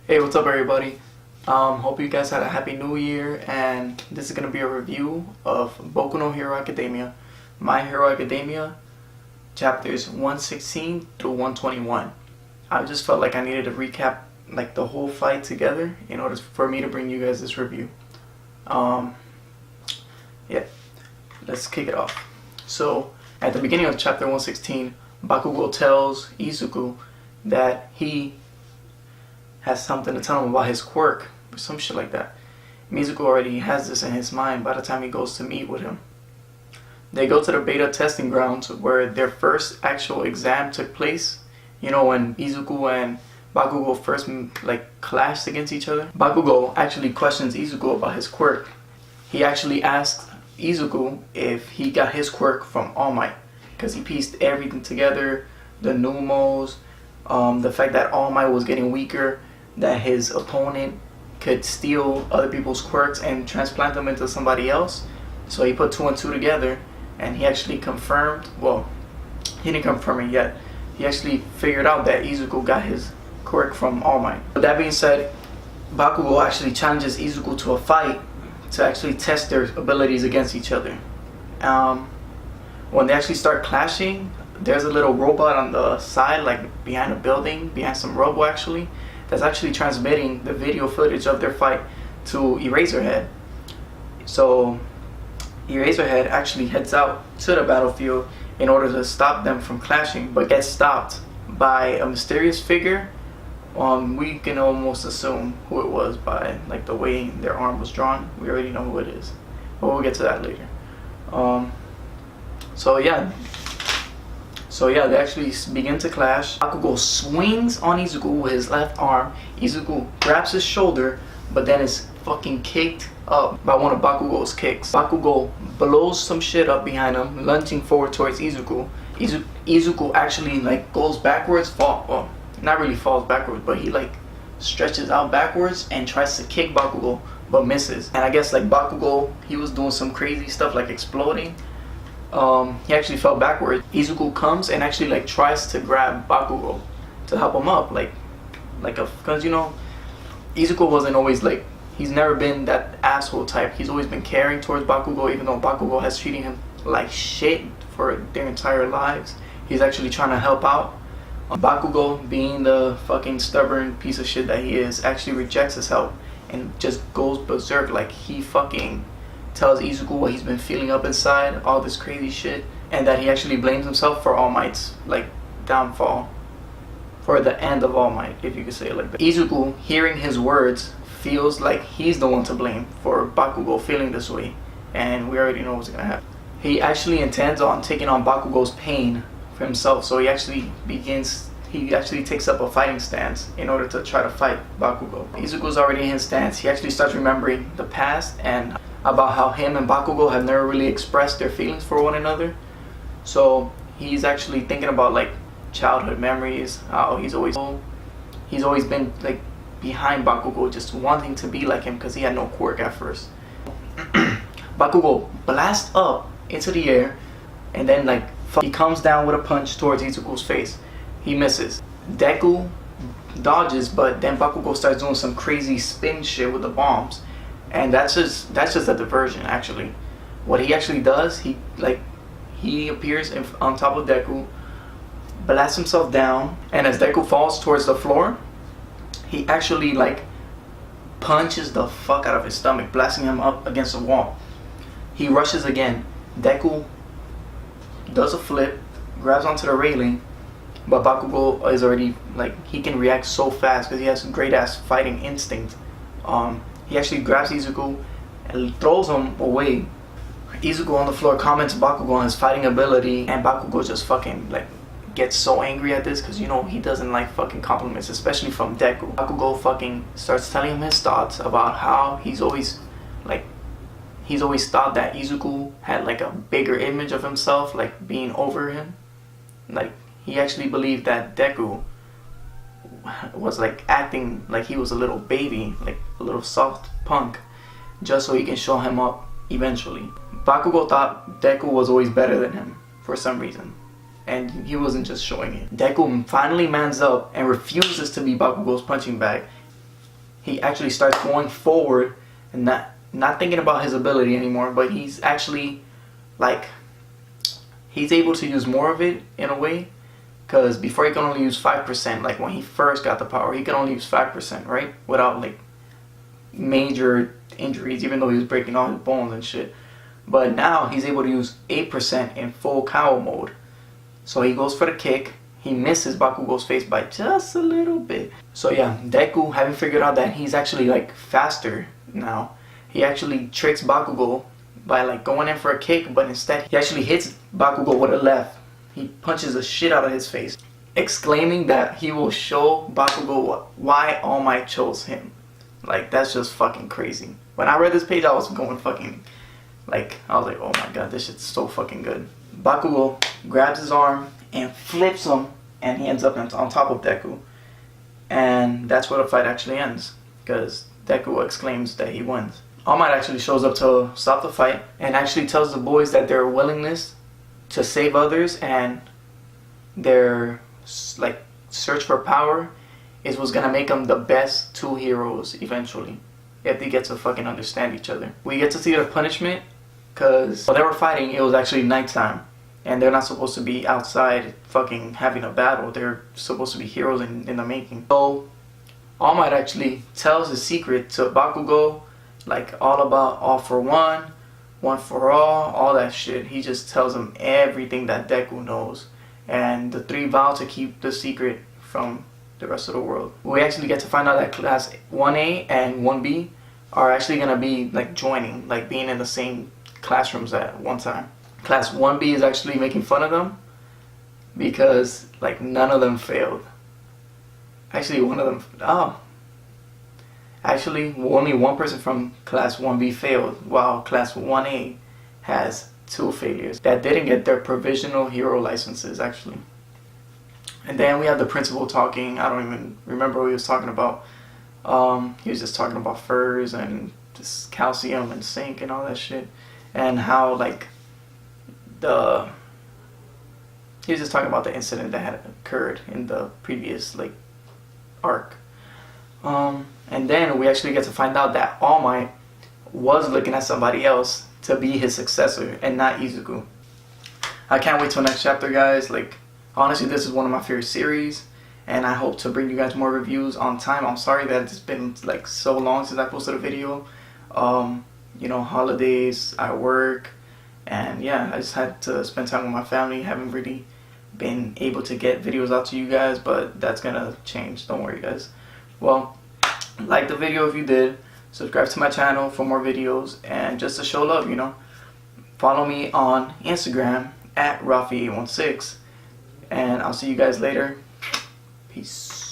Hey, what's up everybody? Hope you guys had a happy new year, and this is going to be a review of Boku no Hero Academia, My Hero Academia, chapters 116 through 121. I just felt like I needed to recap like the whole fight together in order for me to bring you guys this review. Yeah, let's kick it off. So, at the beginning of chapter 116, Bakugou tells Izuku that he has something to tell him about his quirk, or some shit like that. Mizuku already has this in his mind by the time he goes to meet with him. They go to the beta testing grounds where their first actual exam took place. You know, when Izuku and Bakugou first clashed against each other. Bakugou actually questions Izuku about his quirk. He actually asks Izuku if he got his quirk from All Might, because he pieced everything together, the pneumos, the fact that All Might was getting weaker, that his opponent could steal other people's quirks and transplant them into somebody else. So he put 2 and 2 together, and he actually confirmed, well, he didn't confirm it yet, he actually figured out that Izuku got his quirk from All Might. With that being said, Bakugou actually challenges Izuku to a fight to actually test their abilities against each other. When they actually start clashing, there's a little robot on the side, like behind a building, behind some rubble actually, that's actually transmitting the video footage of their fight to Eraserhead. So Eraserhead actually heads out to the battlefield in order to stop them from clashing, but gets stopped by a mysterious figure. We can almost assume who it was by like the way their arm was drawn. We already know who it is, but we'll get to that later. So yeah, they actually begin to clash. Bakugou swings on Izuku with his left arm. Izuku grabs his shoulder, but then is fucking kicked up by one of Bakugou's kicks. Bakugou blows some shit up behind him, lunging forward towards Izuku. Izuku actually goes backwards, not really falls backwards, but he stretches out backwards and tries to kick Bakugou, but misses. And I guess Bakugou, he was doing some crazy stuff like exploding. He actually fell backwards. Izuku comes and actually tries to grab Bakugou to help him up, because you know, Izuku wasn't always he's never been that asshole type. He's always been caring towards Bakugou, even though Bakugou has treated him like shit for their entire lives. He's actually trying to help out. Bakugou, being the fucking stubborn piece of shit that he is, actually rejects his help and just goes berserk. He fucking tells Izuku what he's been feeling up inside, all this crazy shit, and that he actually blames himself for All Might's downfall, for the end of All Might, if you could say it like that. Izuku, hearing his words, feels like he's the one to blame for Bakugou feeling this way, and we already know what's gonna happen. He actually intends on taking on Bakugou's pain for himself, so he actually takes up a fighting stance in order to try to fight Bakugou. Izuku's already in his stance. He actually starts remembering the past and about how him and Bakugou have never really expressed their feelings for one another. So he's actually thinking about childhood memories, how he's always been behind Bakugou, just wanting to be like him because he had no quirk at first. Bakugou blasts up into the air, and then he comes down with a punch towards Izuku's face. He misses. Deku dodges, but then Bakugou starts doing some crazy spin shit with the bombs. And that's just a diversion actually. What he actually does, he appears on top of Deku, blasts himself down, and as Deku falls towards the floor, he actually punches the fuck out of his stomach, blasting him up against the wall. He rushes again. Deku does a flip, grabs onto the railing, but Bakugou is already he can react so fast because he has great ass fighting instinct. He actually grabs Izuku and throws him away. Izuku on the floor comments Bakugou on his fighting ability, and Bakugou just fucking gets so angry at this because you know he doesn't like fucking compliments, especially from Deku. Bakugou fucking starts telling him his thoughts about how he's always thought that Izuku had a bigger image of himself, being over him. He actually believed that Deku was acting like he was a little baby, a little soft punk, just so he can show him up eventually. Bakugou thought Deku was always better than him for some reason, and he wasn't just showing it. Deku finally mans up and refuses to be Bakugou's punching bag, he actually starts going forward and not thinking about his ability anymore, but he's actually like, he's able to use more of it in a way, because before he could only use 5%. Like when he first got the power, he could only use 5%, right, without like major injuries, even though he was breaking all his bones and shit. But now he's able to use 8% in full KO mode. So he goes for the kick. He misses Bakugou's face by just a little bit. So yeah, Deku, having figured out that he's actually like faster now, he actually tricks Bakugou by like going in for a kick, but instead he actually hits Bakugou with a left. He punches the shit out of his face, exclaiming that he will show Bakugou why All Might chose him. Like, that's just fucking crazy. When I read this page, I was going fucking, like, I was like, oh my god, this shit's so fucking good. Bakugou grabs his arm and flips him, and he ends up on top of Deku. And that's where the fight actually ends, because Deku exclaims that he wins. All Might actually shows up to stop the fight and actually tells the boys that their willingness to save others and their like search for power is what's gonna make them the best two heroes eventually, if they get to fucking understand each other. We get to see their punishment, because while they were fighting, it was actually nighttime, and they're not supposed to be outside fucking having a battle. They're supposed to be heroes in the making. So All Might actually tells his secret to Bakugou, like all about all for one, one for all that shit. He just tells him everything that Deku knows, and the three vow to keep the secret from the rest of the world. We actually get to find out that class 1A and 1B are actually gonna be like joining, like being in the same classrooms at one time. Class 1B is actually making fun of them because like none of them failed. Actually, one of them, actually only one person from class 1B failed, while class 1A has 2 failures that didn't get their provisional hero licenses actually. And then we have the principal talking. I don't even remember what he was talking about. He was just talking about furs and just calcium and zinc and all that shit, and how like he was just talking about the incident that had occurred in the previous like arc. And then we actually get to find out that All Might was looking at somebody else to be his successor and not Izuku. I can't wait till next chapter, guys. Like, honestly, this is one of my favorite series, and I hope to bring you guys more reviews on time. I'm sorry that it's been like so long since I posted a video. You know, holidays, I work, and yeah, I just had to spend time with my family. Haven't really been able to get videos out to you guys, but that's gonna change. Don't worry, guys. Well, like the video if you did, subscribe to my channel for more videos, and just to show love, you know, follow me on Instagram at Rafi816, and I'll see you guys later. Peace.